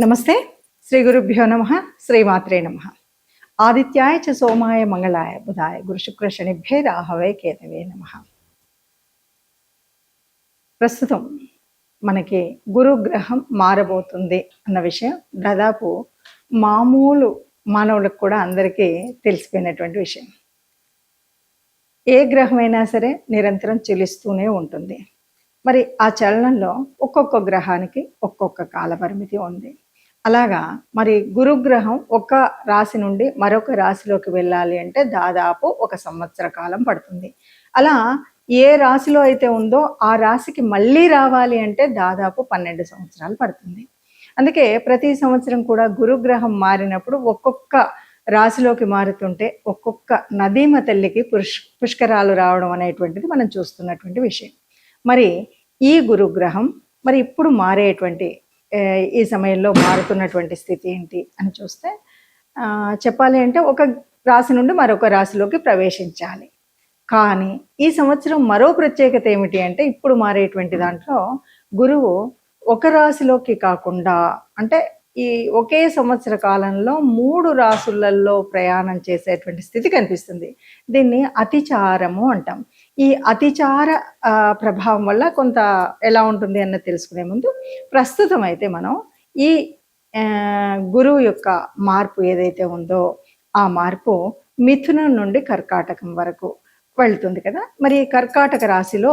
నమస్తే. శ్రీ గురుభ్యో నమ. శ్రీమాత్రే నమ. ఆదిత్యాయ చ సోమాయ మంగళాయ బుధాయ గురు శుక్ర శనిభ్యే రాహవే కేతవే నమ. ప్రస్తుతం మనకి గురుగ్రహం మారబోతుంది అన్న విషయం దాదాపు మామూలు మానవులకు కూడా అందరికీ తెలిసిపోయినటువంటి విషయం. ఏ గ్రహమైనా సరే నిరంతరం చెలిస్తూనే ఉంటుంది. మరి ఆ చలనంలో ఒక్కొక్క గ్రహానికి ఒక్కొక్క కాలపరిమితి ఉంది. అలాగా మరి గురుగ్రహం ఒక రాశి నుండి మరొక రాశిలోకి వెళ్ళాలి అంటే దాదాపు 1 సంవత్సర కాలం పడుతుంది. అలా ఏ రాశిలో అయితే ఉందో ఆ రాశికి మళ్ళీ రావాలి అంటే దాదాపు 12 సంవత్సరాలు పడుతుంది. అందుకే ప్రతి సంవత్సరం కూడా గురుగ్రహం మారినప్పుడు ఒక్కొక్క రాశిలోకి మారుతుంటే ఒక్కొక్క నదీమ తల్లికి పుష్కరాలు రావడం అనేటువంటిది మనం చూస్తున్నటువంటి విషయం. మరి ఈ గురుగ్రహం మరి ఇప్పుడు మారేటువంటి ఈ సమయంలో మారుతున్నటువంటి స్థితి ఏంటి అని చూస్తే చెప్పాలి అంటే ఒక రాశి నుండి మరొక రాశిలోకి ప్రవేశించాలి. కానీ ఈ సంవత్సరం మరో ప్రత్యేకత ఏమిటి అంటే ఇప్పుడు మారేటువంటి దాంట్లో గురువు ఒక రాశిలోకి కాకుండా అంటే ఈ ఒకే సంవత్సర కాలంలో 3 రాశులలో ప్రయాణం చేసేటువంటి స్థితి కనిపిస్తుంది. దీన్ని అతిచారము అంటాం. ఈ అతిచార ప్రభావం వల్ల కొంత ఎలా ఉంటుంది అన్నది తెలుసుకునే ముందు ప్రస్తుతం అయితే మనం ఈ గురువు యొక్క మార్పు ఏదైతే ఉందో ఆ మార్పు మిథునం నుండి కర్కాటకం వరకు వెళ్తుంది కదా. మరి కర్కాటక రాశిలో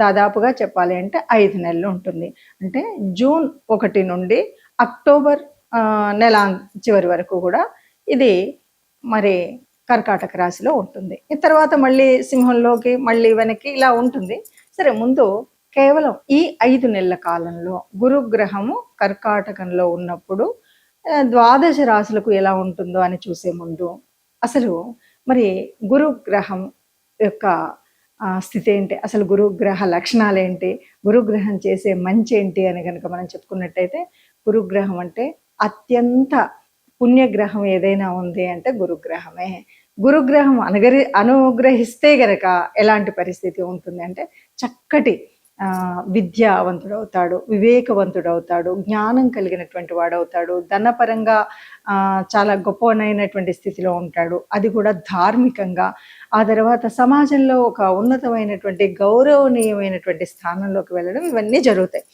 దాదాపుగా చెప్పాలి అంటే 5 నెలలు ఉంటుంది. అంటే జూన్ 1 నుండి అక్టోబర్ నెల చివరి వరకు కూడా ఇది మరి కర్కాటక రాశిలో ఉంటుంది. ఈ తర్వాత మళ్ళీ సింహంలోకి మళ్ళీ వెనక్కి ఇలా ఉంటుంది. సరే, ముందు కేవలం ఈ 5 నెలల కాలంలో గురుగ్రహము కర్కాటకంలో ఉన్నప్పుడు ద్వాదశ రాశులకు ఎలా ఉంటుందో అని చూసే ముందు అసలు మరి గురుగ్రహం యొక్క స్థితి ఏంటి, అసలు గురుగ్రహ లక్షణాలు ఏంటి, గురుగ్రహం చేసే మంచి ఏంటి అని కనుక మనం చెప్పుకున్నట్టయితే గురుగ్రహం అంటే అత్యంత పుణ్యగ్రహం ఏదైనా ఉంది అంటే గురుగ్రహమే. గురుగ్రహం అనుగ్రహిస్తే గనక ఎలాంటి పరిస్థితి ఉంటుంది అంటే చక్కటి విద్యావంతుడవుతాడు, వివేకవంతుడవుతాడు, జ్ఞానం కలిగినటువంటి వాడవుతాడు, ధనపరంగా చాలా గొప్పనైనటువంటి స్థితిలో ఉంటాడు, అది కూడా ధార్మికంగా. ఆ తర్వాత సమాజంలో ఒక ఉన్నతమైనటువంటి గౌరవనీయమైనటువంటి స్థానంలోకి వెళ్ళడం ఇవన్నీ జరుగుతాయి.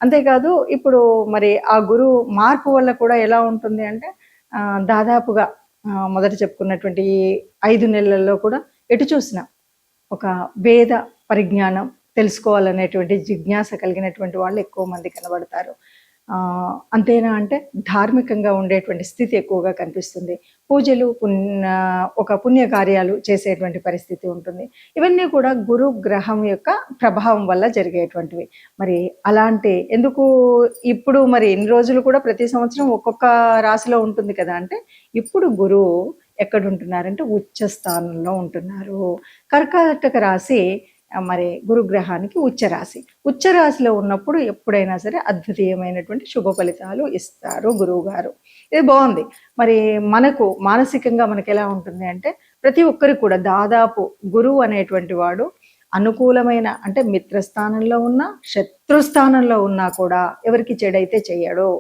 అంతేకాదు ఇప్పుడు మరి ఆ గురువు మార్పు వల్ల కూడా ఎలా ఉంటుంది అంటే దాదాపుగా మొదట చెప్పుకున్నటువంటి ఈ 5 నెలల్లో కూడా ఎటు చూసినా ఒక వేద పరిజ్ఞానం తెలుసుకోవాలనేటువంటి జిజ్ఞాస కలిగినటువంటి వాళ్ళు ఎక్కువ మంది కనబడతారు. అంతేనా అంటే ధార్మికంగా ఉండేటువంటి స్థితి ఎక్కువగా కనిపిస్తుంది. పూజలు ఒక పుణ్యకార్యాలు చేసేటువంటి పరిస్థితి ఉంటుంది. ఇవన్నీ కూడా గురు గ్రహం యొక్క ప్రభావం వల్ల జరిగేటువంటివి. మరి అలాంటి ఎందుకు ఇప్పుడు మరి ఇన్ని రోజులు కూడా ప్రతి సంవత్సరం ఒక్కొక్క రాశిలో ఉంటుంది కదా అంటే ఇప్పుడు గురువు ఎక్కడుంటున్నారంటే ఉచ్చ స్థానంలో ఉంటున్నారు. కర్కాటక రాశి మరి గురుగ్రహానికి ఉచ్చరాశిలో ఉన్నప్పుడు ఎప్పుడైనా సరే అద్వితీయమైనటువంటి శుభ ఫలితాలు ఇస్తారు గురువు గారు. ఇది బాగుంది. మరి మనకు మానసికంగా మనకి ఎలా ఉంటుంది అంటే ప్రతి ఒక్కరికి కూడా దాదాపు గురువు అనేటువంటి వాడు అనుకూలమైన అంటే మిత్రస్థానంలో ఉన్నా శత్రుస్థానంలో ఉన్నా కూడా ఎవరికి చెడైతే చెయ్యడు.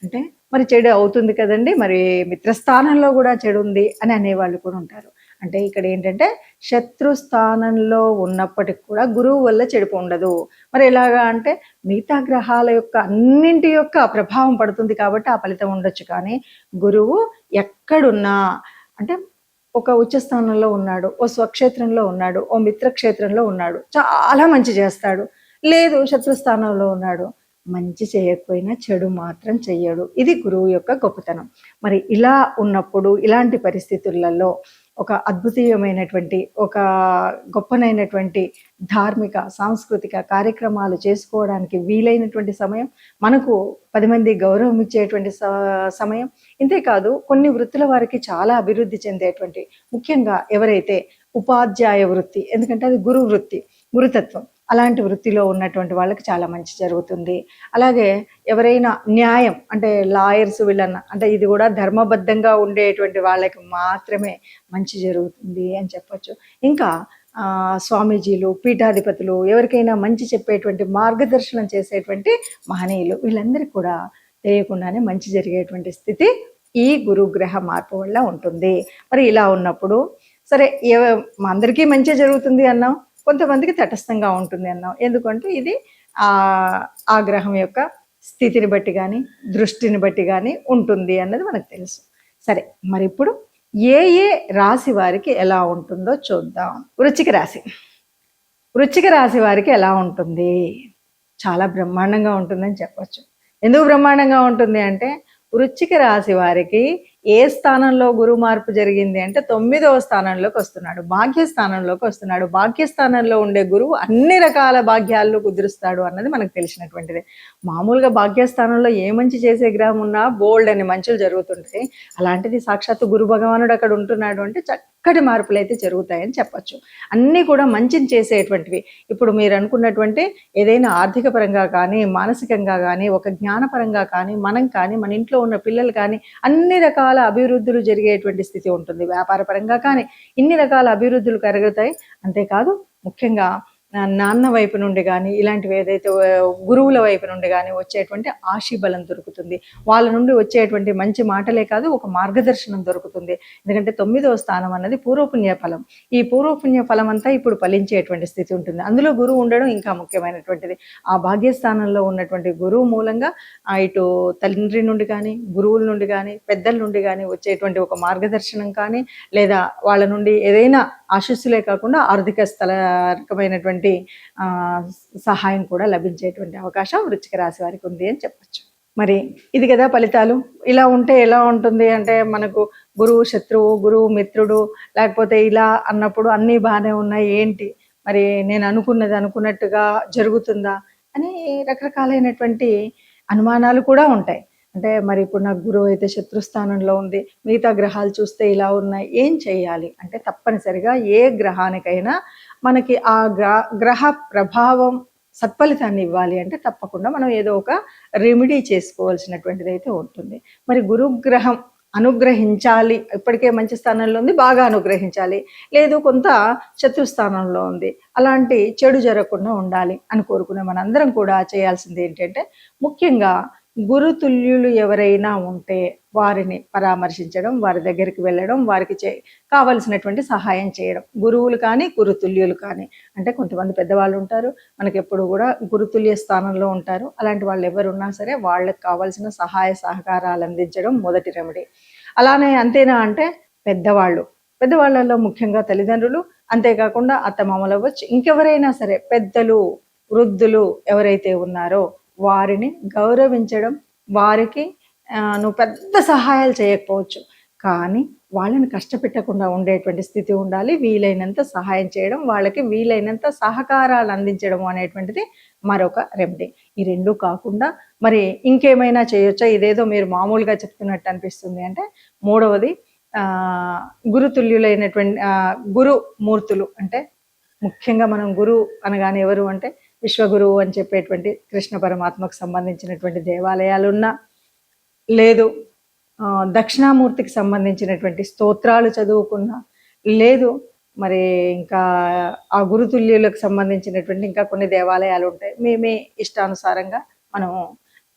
అంటే మరి చెడు అవుతుంది కదండి, మరి మిత్రస్థానంలో కూడా చెడు ఉంది అని అనేవాళ్ళు కూడా ఉంటారు. అంటే ఇక్కడ ఏంటంటే శత్రుస్థానంలో ఉన్నప్పటికి కూడా గురువు వల్ల చెడుపు ఉండదు. మరి ఎలాగా అంటే మిగతా గ్రహాల యొక్క అన్నింటి యొక్క ప్రభావం పడుతుంది కాబట్టి ఆ ఫలితం ఉండొచ్చు. కానీ గురువు ఎక్కడున్నా అంటే ఒక ఉచ్చస్థానంలో ఉన్నాడు, ఓ స్వక్షేత్రంలో ఉన్నాడు, ఓ మిత్రక్షేత్రంలో ఉన్నాడు, చాలా మంచి చేస్తాడు. లేదు శత్రుస్థానంలో ఉన్నాడు, మంచి చేయకపోయినా చెడు మాత్రం చెయ్యడు. ఇది గురువు యొక్క గొప్పతనం. మరి ఇలా ఉన్నప్పుడు ఇలాంటి పరిస్థితులలో ఒక అద్భుతీయమైనటువంటి ఒక గొప్పనైనటువంటి ధార్మిక సాంస్కృతిక కార్యక్రమాలు చేసుకోవడానికి వీలైనటువంటి సమయం, మనకు 10 మంది గౌరవం ఇచ్చేటువంటి సమయం. ఇంతేకాదు కొన్ని వృత్తుల వారికి చాలా అభివృద్ధి చెందేటువంటి, ముఖ్యంగా ఎవరైతే ఉపాధ్యాయ వృత్తి, ఎందుకంటే అది గురు వృత్తి, గురుతత్వం, అలాంటి వృత్తిలో ఉన్నటువంటి వాళ్ళకి చాలా మంచి జరుగుతుంది. అలాగే ఎవరైనా న్యాయం అంటే లాయర్స్ వీళ్ళన్న అంటే ఇది కూడా ధర్మబద్ధంగా ఉండేటువంటి వాళ్ళకి మాత్రమే మంచి జరుగుతుంది అని చెప్పచ్చు. ఇంకా స్వామీజీలు, పీఠాధిపతులు, ఎవరికైనా మంచి చెప్పేటువంటి మార్గదర్శనం చేసేటువంటి మహనీయులు, వీళ్ళందరికీ కూడా తెలియకుండానే మంచి జరిగేటువంటి స్థితి ఈ గురుగ్రహ మార్పు వల్ల ఉంటుంది. మరి ఇలా ఉన్నప్పుడు సరే అందరికీ మంచి జరుగుతుంది అన్నాం, కొంతమందికి తటస్థంగా ఉంటుంది అన్నాం. ఎందుకంటే ఇది ఆ గ్రహం యొక్క స్థితిని బట్టి కానీ దృష్టిని బట్టి కానీ ఉంటుంది అన్నది మనకు తెలుసు. సరే, మరి ఇప్పుడు ఏ రాశి వారికి ఎలా ఉంటుందో చూద్దాం. వృశ్చిక రాశి. వృశ్చిక రాశి వారికి ఎలా ఉంటుంది? చాలా బ్రహ్మాండంగా ఉంటుందని చెప్పొచ్చు. ఎందుకు బ్రహ్మాండంగా ఉంటుంది అంటే, వృశ్చిక రాశి వారికి ఏ స్థానంలో గురు మార్పు జరిగింది అంటే 9వ స్థానంలోకి వస్తున్నాడు, భాగ్యస్థానంలోకి వస్తున్నాడు. భాగ్యస్థానంలో ఉండే గురువు అన్ని రకాల భాగ్యాల్లో కుదురుస్తాడు అన్నది మనకు తెలిసినటువంటిది. మామూలుగా భాగ్యస్థానంలో ఏ మంచి చేసే గ్రహం ఉన్నా బోల్డ్ అని మంచులు జరుగుతుంటాయి. అలాంటిది సాక్షాత్తు గురు భగవానుడు అక్కడ ఉంటున్నాడు అంటే చక్కటి మార్పులు అయితే జరుగుతాయని చెప్పచ్చు. అన్నీ కూడా మంచిని చేసేటువంటివి. ఇప్పుడు మీరు అనుకున్నటువంటి ఏదైనా ఆర్థిక పరంగా కానీ, మానసికంగా కానీ, ఒక జ్ఞానపరంగా కానీ, మనం కానీ, మన ఇంట్లో ఉన్న పిల్లలు కానీ అన్ని రకాల అభివృద్ధులు జరిగేటువంటి స్థితి ఉంటుంది. వ్యాపార పరంగా కానీ ఇన్ని రకాల అభివృద్ధులు కలుగుతాయి. అంతేకాదు ముఖ్యంగా నాన్న వైపు నుండి కానీ, ఇలాంటివి ఏదైతే గురువుల వైపు నుండి కానీ వచ్చేటువంటి ఆశీబలం దొరుకుతుంది. వాళ్ళ నుండి వచ్చేటువంటి మంచి మాటలే కాదు, ఒక మార్గదర్శనం దొరుకుతుంది. ఎందుకంటే 9వ స్థానం అన్నది పూర్వపుణ్య ఫలం. ఈ పూర్వపుణ్య ఫలం అంతా ఇప్పుడు ఫలించేటువంటి స్థితి ఉంటుంది. అందులో గురువు ఉండడం ఇంకా ముఖ్యమైనటువంటిది. ఆ భాగ్యస్థానంలో ఉన్నటువంటి గురువు మూలంగా ఇటు తండ్రి నుండి కానీ, గురువుల నుండి కానీ, పెద్దల నుండి కానీ వచ్చేటువంటి ఒక మార్గదర్శనం కానీ, లేదా వాళ్ళ నుండి ఏదైనా ఆశీస్సులే కాకుండా ఆర్థిక స్థలకమైనటువంటి సహాయం కూడా లభించేటువంటి అవకాశం వృశ్చిక రాశి వారికి ఉంది అని చెప్పచ్చు. మరి ఇది కదా ఫలితాలు. ఇలా ఉంటే ఎలా ఉంటుంది అంటే, మనకు గురువు శత్రువు, గురువు మిత్రుడు, లేకపోతే ఇలా అన్నప్పుడు అన్నీ బాగానే ఉన్నాయి, ఏంటి మరి నేను అనుకున్నది అనుకున్నట్టుగా జరుగుతుందా అని రకరకాలైనటువంటి అనుమానాలు కూడా ఉంటాయి. అంటే మరి ఇప్పుడు నాకు గురువు అయితే శత్రుస్థానంలో ఉంది, మిగతా గ్రహాలు చూస్తే ఇలా ఉన్నాయి, ఏం చేయాలి అంటే, తప్పనిసరిగా ఏ గ్రహానికైనా మనకి ఆ గ్రహ ప్రభావం సత్ఫలితాన్ని ఇవ్వాలి అంటే తప్పకుండా మనం ఏదో ఒక రెమెడీ చేసుకోవాల్సినటువంటిది అయితే ఉంటుంది. మరి గురుగ్రహం అనుగ్రహించాలి, ఇప్పటికే మంచి స్థానంలో ఉంది, బాగా అనుగ్రహించాలి, లేదు కొంత శత్రుస్థానంలో ఉంది, అలాంటి చెడు జరగకుండా ఉండాలి అని కోరుకునే మనందరం కూడా చేయాల్సింది ఏంటంటే, ముఖ్యంగా గురుతుల్యులు ఎవరైనా ఉంటే వారిని పరామర్శించడం, వారి దగ్గరికి వెళ్ళడం, వారికి కావలసినటువంటి సహాయం చేయడం. గురువులు కానీ గురుతుల్యులు కానీ అంటే కొంతమంది పెద్దవాళ్ళు ఉంటారు, మనకి ఎప్పుడు కూడా గురుతుల్య స్థానంలో ఉంటారు. అలాంటి వాళ్ళు ఎవరున్నా సరే వాళ్ళకి కావాల్సిన సహాయ సహకారాలు అందించడం మొదటి రెమెడీ. అలానే అంతేనా అంటే, పెద్దవాళ్ళలో ముఖ్యంగా తల్లిదండ్రులు, అంతేకాకుండా అత్తమామలు అవ్వచ్చు, ఇంకెవరైనా సరే పెద్దలు, వృద్ధులు ఎవరైతే ఉన్నారో వారిని గౌరవించడం. వారికి నువ్వు పెద్ద సహాయాలు చేయకపోవచ్చు, కానీ వాళ్ళని కష్టపెట్టకుండా ఉండేటువంటి స్థితి ఉండాలి. వీలైనంత సహాయం చేయడం, వాళ్ళకి వీలైనంత సహకారాలు అందించడం అనేటువంటిది మరొక రెమెడీ. ఈ రెండు కాకుండా మరి ఇంకేమైనా చేయొచ్చా? ఇదేదో మీరు మామూలుగా చెప్తున్నట్టు అనిపిస్తుంది అంటే, మూడవది గురుతుల్యులైనటువంటి గురుమూర్తులు. అంటే ముఖ్యంగా మనం గురువు అనగానే ఎవరు అంటే, విశ్వగురువు అని చెప్పేటువంటి కృష్ణ పరమాత్మకు సంబంధించినటువంటి దేవాలయాలున్నా, లేదు దక్షిణామూర్తికి సంబంధించినటువంటి స్తోత్రాలు చదువుకున్నా, లేదు మరి ఇంకా ఆ గురుతుల్యులకు సంబంధించినటువంటి ఇంకా కొన్ని దేవాలయాలు ఉంటాయి. మీ ఇష్టానుసారంగా మనం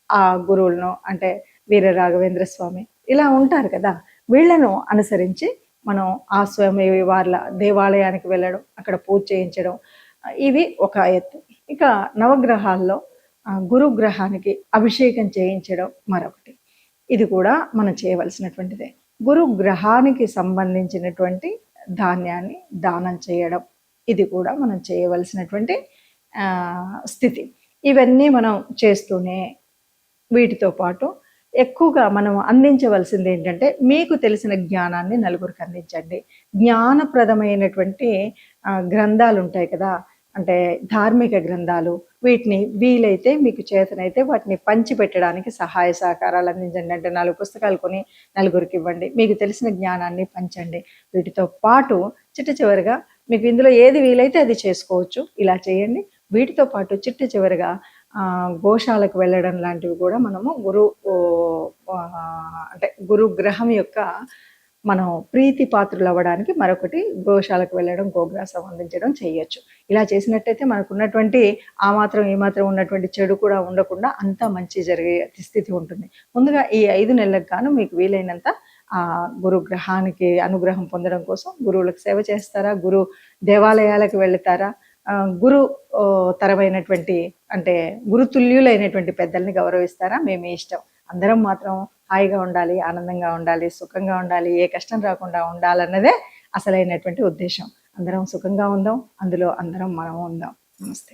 ఆ గురువులను, అంటే వీర రాఘవేంద్ర స్వామి ఇలా ఉంటారు కదా, వీళ్లను అనుసరించి మనం ఆ స్వామి వాళ్ళ దేవాలయానికి వెళ్ళడం, అక్కడ పూజ చేయించడం, ఇవి ఒక ఎత్తు. ఇక నవగ్రహాల్లో గురుగ్రహానికి అభిషేకం చేయించడం మరొకటి. ఇది కూడా మనం చేయవలసినటువంటిదే. గురుగ్రహానికి సంబంధించినటువంటి ధాన్యాన్ని దానం చేయడం, ఇది కూడా మనం చేయవలసినటువంటి స్థితి. ఇవన్నీ మనం చేస్తూనే వీటితో పాటు ఎక్కువగా మనం అందించవలసింది ఏంటంటే, మీకు తెలిసిన జ్ఞానాన్ని నలుగురికి అందించండి. జ్ఞానప్రదమైనటువంటి గ్రంథాలు ఉంటాయి కదా, అంటే ధార్మిక గ్రంథాలు, వీటిని వీలైతే మీకు చేతనైతే వాటిని పంచిపెట్టడానికి సహాయ సహకారాలు అందించండి. అంటే 4 పుస్తకాలు కొని నలుగురికి ఇవ్వండి, మీకు తెలిసిన జ్ఞానాన్ని పంచండి. వీటితో పాటు చివరిగా మీకు ఇందులో ఏది వీలైతే అది చేసుకోవచ్చు, ఇలా చేయండి. వీటితో పాటు చివరిగా గోశాలకు వెళ్ళడం లాంటివి కూడా మనము అంటే గురుగ్రహం యొక్క మనం ప్రీతి పాత్రులు అవ్వడానికి మరొకటి గోశాలకు వెళ్ళడం, గోగ్రాసం అందించడం చేయొచ్చు. ఇలా చేసినట్టయితే మనకున్నటువంటి ఆ మాత్రం, ఈ మాత్రం ఉన్నటువంటి చెడు కూడా ఉండకుండా అంతా మంచి జరిగే స్థితి ఉంటుంది. ముందుగా ఈ 5 నెలలకు గాను మీకు వీలైనంత గురుగ్రహానికి అనుగ్రహం పొందడం కోసం గురువులకు సేవ చేస్తారా? గురు దేవాలయాలకు వెళతారా? గురు తరమైనటువంటి అంటే గురుతుల్యులైనటువంటి పెద్దల్ని గౌరవిస్తారా? మీ ఇష్టం. అందరం మాత్రం హాయిగా ఉండాలి, ఆనందంగా ఉండాలి, సుఖంగా ఉండాలి, ఏ కష్టం రాకుండా ఉండాలన్నదే అసలైనటువంటి ఉద్దేశం. అందరం సుఖంగా ఉందాం, అందులో అందరం మనం ఉందాం. నమస్తే.